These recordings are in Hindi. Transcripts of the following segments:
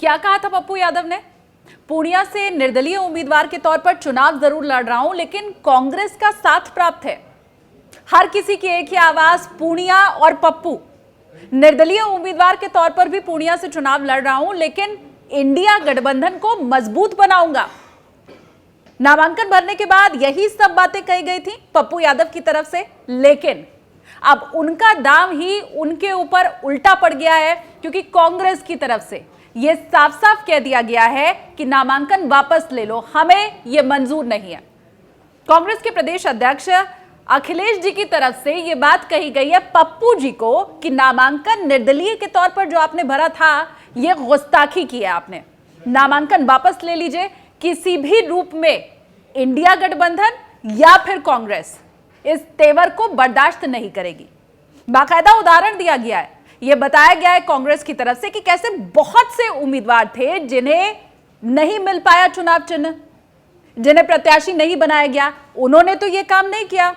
क्या कहा था पप्पू यादव ने? पूर्णिया से निर्दलीय उम्मीदवार के तौर पर चुनाव जरूर लड़ रहा हूं, लेकिन कांग्रेस का साथ प्राप्त है। हर किसी की एक ही आवाज, पूर्णिया और पप्पू। निर्दलीय उम्मीदवार के तौर पर भी पूर्णिया से चुनाव लड़ रहा हूं, लेकिन इंडिया गठबंधन को मजबूत बनाऊंगा। नामांकन भरने के बाद यही सब बातें कही गई थी पप्पू यादव की तरफ से, लेकिन अब उनका दाम ही उनके ऊपर उल्टा पड़ गया है, क्योंकि कांग्रेस की तरफ से यह साफ साफ कह दिया गया है कि नामांकन वापस ले लो, हमें यह मंजूर नहीं है। कांग्रेस के प्रदेश अध्यक्ष अखिलेश जी की तरफ से यह बात कही गई है पप्पू जी को कि नामांकन निर्दलीय के तौर पर जो आपने भरा था, यह गुस्ताखी की है आपने। नामांकन वापस ले लीजिए। किसी भी रूप में इंडिया गठबंधन या फिर कांग्रेस इस तेवर को बर्दाश्त नहीं करेगी। बाकायदा उदाहरण दिया गया है, यह बताया गया है कांग्रेस की तरफ से कि कैसे बहुत से उम्मीदवार थे जिन्हें नहीं मिल पाया चुनाव चिन्ह, जिन्हें प्रत्याशी नहीं बनाया गया। उन्होंने तो यह काम नहीं किया।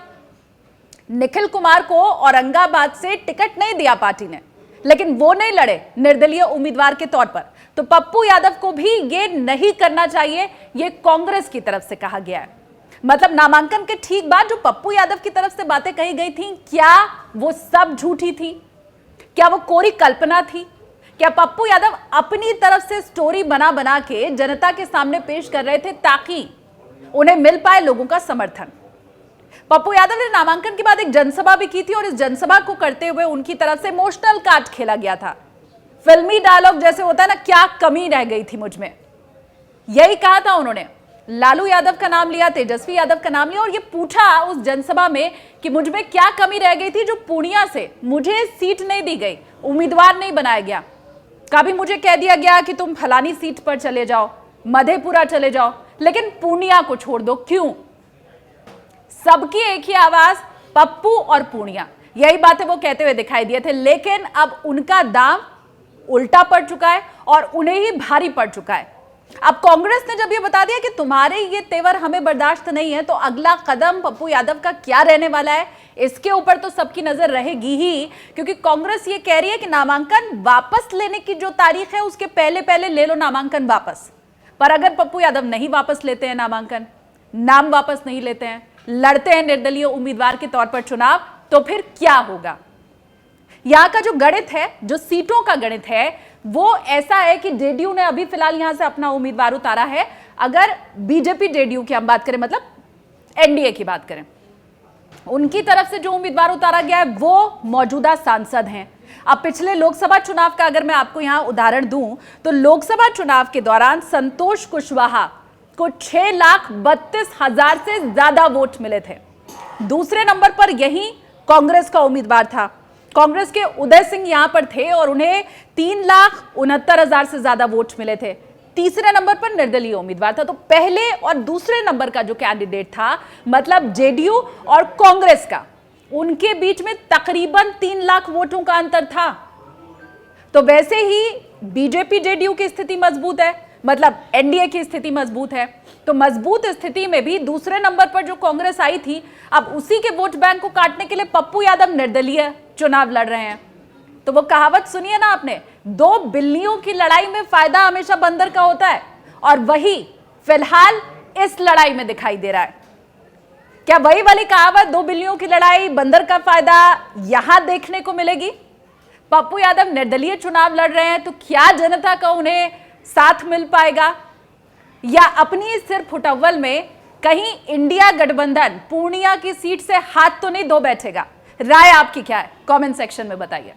निखिल कुमार को औरंगाबाद से टिकट नहीं दिया पार्टी ने, लेकिन वो नहीं लड़े निर्दलीय उम्मीदवार के तौर पर। तो पप्पू यादव को भी ये नहीं करना चाहिए, ये कांग्रेस की तरफ से कहा गया है। मतलब नामांकन के ठीक बाद जो पप्पू यादव की तरफ से बातें कही गई थी, क्या वो सब झूठी थी? क्या वो कोरी कल्पना थी? क्या पप्पू यादव अपनी तरफ से स्टोरी बना बना के जनता के सामने पेश कर रहे थे ताकि उन्हें मिल पाए लोगों का समर्थन? पप्पू यादव ने नामांकन के बाद एक जनसभा भी की थी और इस जनसभा को करते हुए उनकी तरफ से इमोशनल कार्ड खेला गया था। फिल्मी डायलॉग जैसे होता है ना, क्या कमी रह गई थी मुझ में, यही कहा था उन्होंने। लालू यादव का नाम लिया, तेजस्वी यादव का नाम लिया और ये पूछा उस जनसभा में कि मुझ में क्या कमी रह गई थी जो पूर्णिया से मुझे सीट नहीं दी गई, उम्मीदवार नहीं बनाया गया। कभी मुझे कह दिया गया कि तुम फलानी सीट पर चले जाओ, मधेपुरा चले जाओ, लेकिन पूर्णिया को छोड़ दो, क्यों? सबकी एक ही आवाज, पप्पू और पूर्णिया, यही बातें वो कहते हुए दिखाई दिए थे। लेकिन अब उनका दाम उल्टा पड़ चुका है और उन्हें ही भारी पड़ चुका है। अब कांग्रेस ने जब ये बता दिया कि तुम्हारे ये तेवर हमें बर्दाश्त नहीं है, तो अगला कदम पप्पू यादव का क्या रहने वाला है, इसके ऊपर तो सबकी नजर रहेगी ही। क्योंकि कांग्रेस ये कह रही है कि नामांकन वापस लेने की जो तारीख है उसके पहले पहले ले लो नामांकन वापस। पर अगर पप्पू यादव नहीं वापस लेते हैं नामांकन, नाम वापस नहीं लेते हैं, लड़ते हैं निर्दलीय उम्मीदवार के तौर पर चुनाव, तो फिर क्या होगा? यहां का जो गणित है, जो सीटों का गणित है, वो ऐसा है कि जेडीयू ने अभी फिलहाल यहां से अपना उम्मीदवार उतारा है। अगर बीजेपी जेडीयू की हम बात करें, मतलब एनडीए की बात करें, उनकी तरफ से जो उम्मीदवार उतारा गया है वो मौजूदा सांसद हैं। अब पिछले लोकसभा चुनाव का अगर मैं आपको यहां उदाहरण दूं, तो लोकसभा चुनाव के दौरान संतोष कुशवाहा को 6,32,000 से ज्यादा वोट मिले थे। दूसरे नंबर पर यही कांग्रेस का उम्मीदवार था। कांग्रेस के उदय सिंह यहां पर थे और उन्हें 3,69,000 से ज्यादा वोट मिले थे। तीसरे नंबर पर निर्दलीय उम्मीदवार था। तो पहले और दूसरे नंबर का जो कैंडिडेट था, मतलब जेडीयू और कांग्रेस का, उनके बीच में तकरीबन 3 लाख वोटों का अंतर था। तो वैसे ही बीजेपी जेडीयू की स्थिति मजबूत है, मतलब एनडीए की स्थिति मजबूत है। तो मजबूत स्थिति में भी दूसरे नंबर पर जो कांग्रेस आई थी, अब उसी के वोट बैंक को काटने के लिए पप्पू यादव निर्दलीय चुनाव लड़ रहे हैं। तो वो कहावत सुनिए ना आपने, 2 बिल्लियों की लड़ाई में फायदा हमेशा बंदर का होता है, और वही फिलहाल इस लड़ाई में दिखाई दे रहा है। क्या वही वाली कहावत, 2 बिल्लियों की लड़ाई बंदर का फायदा, यहां देखने को मिलेगी? पप्पू यादव निर्दलीय चुनाव लड़ रहे हैं, तो क्या जनता का उन्हें साथ मिल पाएगा, या अपनी सिर फुटअव्वल में कहीं इंडिया गठबंधन पूर्णिया की सीट से हाथ तो नहीं धो बैठेगा? राय आपकी क्या है? कमेंट सेक्शन में बताइए।